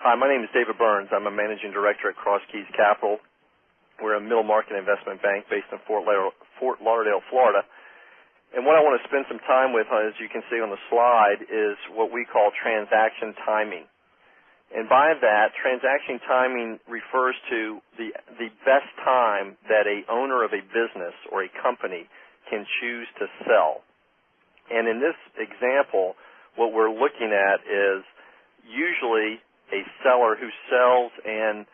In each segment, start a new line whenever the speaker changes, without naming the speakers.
Hi, my name is David Burns. I'm a managing director at Cross Keys Capital. We're a middle market investment bank based in Fort Lauderdale, Florida. And what I want to spend some time with, as you can see on the slide, is what we call transaction timing. And by that, transaction timing refers to the best time that a owner of a business or a company can choose to sell. And in this example, what we're looking at is usually a seller who sells and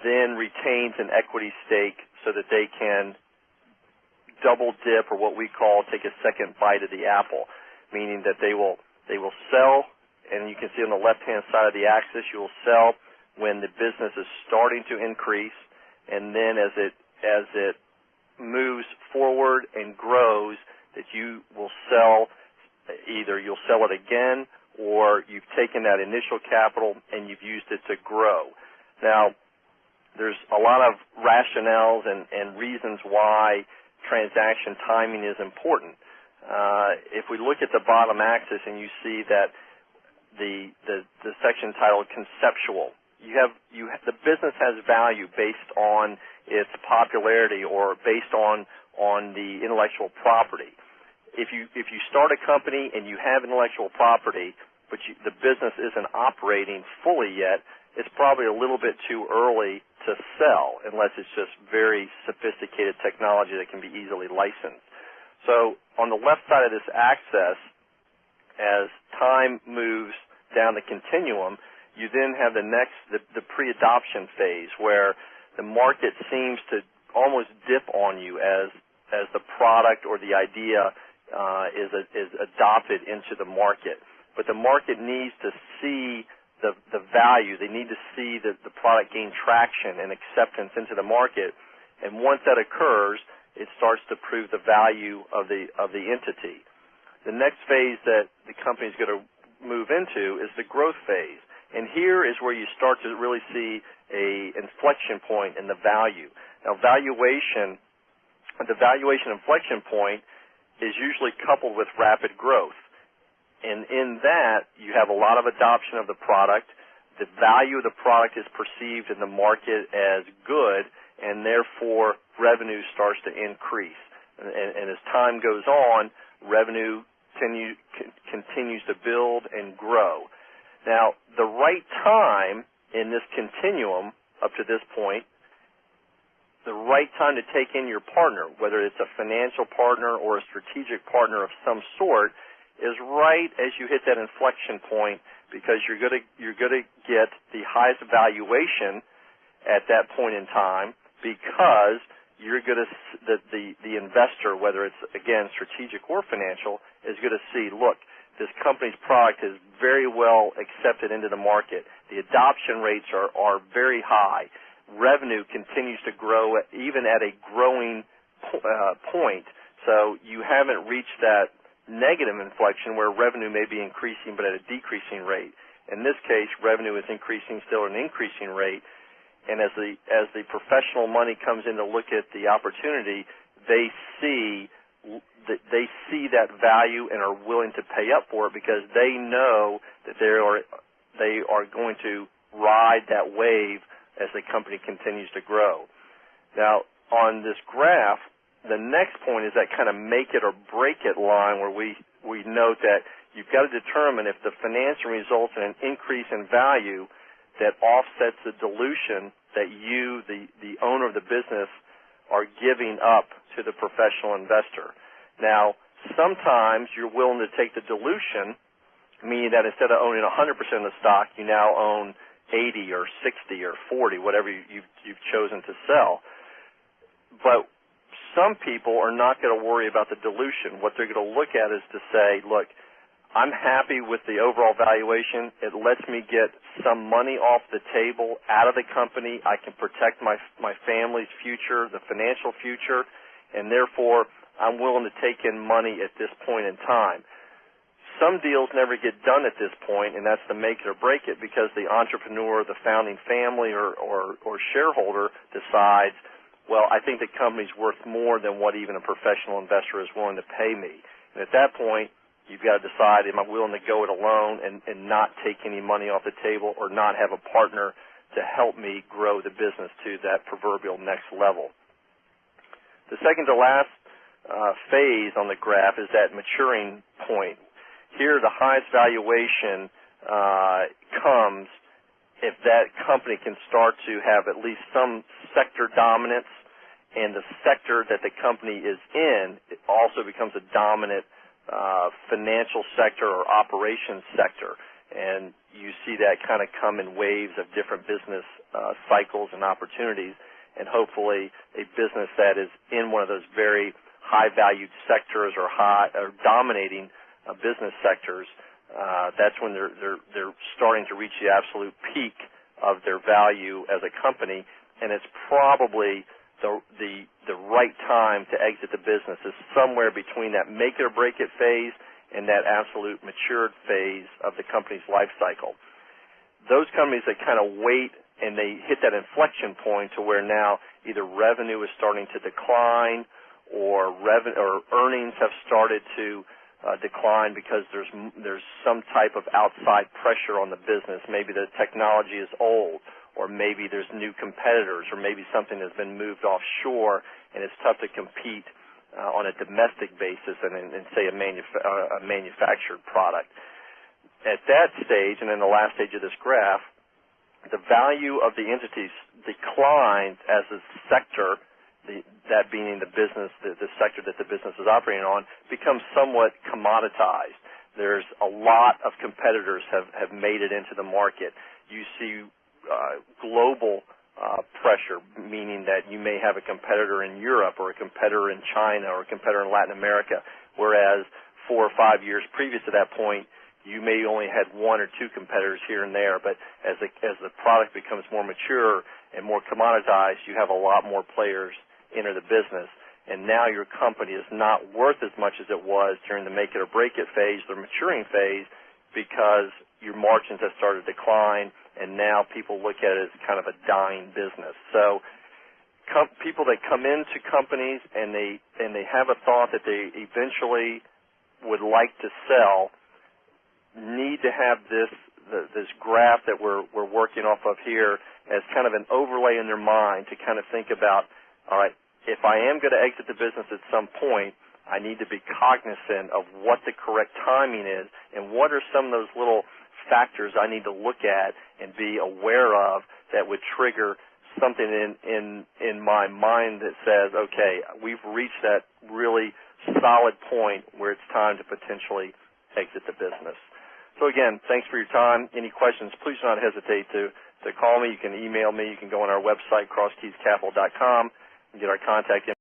then retains an equity stake so that they can double dip, or what we call take a second bite of the apple, meaning that they will sell, and you can see on the left-hand side of the axis, you will sell when the business is starting to increase, and then as it moves forward and grows, that you will sell, either you'll sell it again, or you've taken that initial capital and you've used it to grow. Now, there's a lot of rationales and reasons why transaction timing is important. If we look at the bottom axis and you see that the section titled conceptual, the business has value based on its popularity or based on the intellectual property. If you start a company and you have intellectual property, but the business isn't operating fully yet, it's probably a little bit too early to sell unless it's just very sophisticated technology that can be easily licensed. So on the left side of this axis, as time moves down the continuum, you then have the pre-adoption phase, where the market seems to almost dip on you as the product or the idea is adopted into the market. But the market needs to see the value. They need to see the product gain traction and acceptance into the market. And once that occurs, it starts to prove the value of the entity. The next phase that the company is going to move into is the growth phase. And here is where you start to really see a inflection point in the value. Now, the valuation inflection point is usually coupled with rapid growth. And in that, you have a lot of adoption of the product. The value of the product is perceived in the market as good, and therefore revenue starts to increase. And as time goes on, revenue continues to build and grow. Now, the right time in this continuum up to this point, the right time to take in your partner, whether it's a financial partner or a strategic partner of some sort, is right as you hit that inflection point, because you're going to get the highest valuation at that point in time, because you're going to the investor, whether it's again strategic or financial, is going to see, look, this company's product is very well accepted into the market. The adoption rates are very high. Revenue continues to grow even at a growing point. So you haven't reached that negative inflection where revenue may be increasing but at a decreasing rate. In this case, revenue is increasing still at an increasing rate, and as the professional money comes in to look at the opportunity, they see that value and are willing to pay up for it, because they know that they are going to ride that wave as the company continues to grow. Now, on this graph, the next point is that kind of make it or break it line, where we note that you've got to determine if the financing results in an increase in value that offsets the dilution that you, the owner of the business, are giving up to the professional investor. Now, sometimes you're willing to take the dilution, meaning that instead of owning 100% of the stock, you now own 80 or 60 or 40, whatever you've chosen to sell. But some people are not going to worry about the dilution. What they're going to look at is to say, look, I'm happy with the overall valuation. It lets me get some money off the table out of the company. I can protect my family's future, the financial future, and therefore I'm willing to take in money at this point in time. Some deals never get done at this point, and that's the make it or break it, because the entrepreneur, the founding family, or shareholder decides, well, I think the company's worth more than what even a professional investor is willing to pay me. And at that point, You've got to decide, am I willing to go it alone and not take any money off the table, or not have a partner to help me grow the business to that proverbial next level. The second to last phase on the graph is that maturing point. Here, the highest valuation comes if that company can start to have at least some sector dominance, and the sector that the company is in, it also becomes a dominant financial sector or operations sector. And you see that kind of come in waves of different business cycles and opportunities, and hopefully a business that is in one of those very high-valued sectors or dominating business sectors, that's when they're starting to reach the absolute peak of their value as a company, and it's probably the right time to exit the business is somewhere between that make it or break it phase and that absolute matured phase of the company's life cycle. Those companies that kind of wait and they hit that inflection point to where now either revenue is starting to decline or earnings have started to decline because there's some type of outside pressure on the business. Maybe the technology is old, or maybe there's new competitors, or maybe something has been moved offshore and it's tough to compete on a domestic basis and say a manufactured product. At that stage, and in the last stage of this graph, the value of the entities declines as a sector, that being the business, the sector that the business is operating on, becomes somewhat commoditized. There's a lot of competitors have made it into the market. You see global pressure, meaning that you may have a competitor in Europe or a competitor in China or a competitor in Latin America, whereas 4 or 5 years previous to that point, you may only had 1 or 2 competitors here and there. But as the product becomes more mature and more commoditized, you have a lot more players enter the business, and now your company is not worth as much as it was during the make it or break it phase, the maturing phase, because your margins have started to decline, and now people look at it as kind of a dying business. So people that come into companies and they have a thought that they eventually would like to sell need to have this graph that we're working off of here as kind of an overlay in their mind to kind of think about, all right, if I am going to exit the business at some point, I need to be cognizant of what the correct timing is and what are some of those little factors I need to look at and be aware of that would trigger something in my mind that says, okay, we've reached that really solid point where it's time to potentially exit the business. So again, thanks for your time. Any questions, please do not hesitate to call me. You can email me. You can go on our website, crosskiescapital.com, and get our contact information.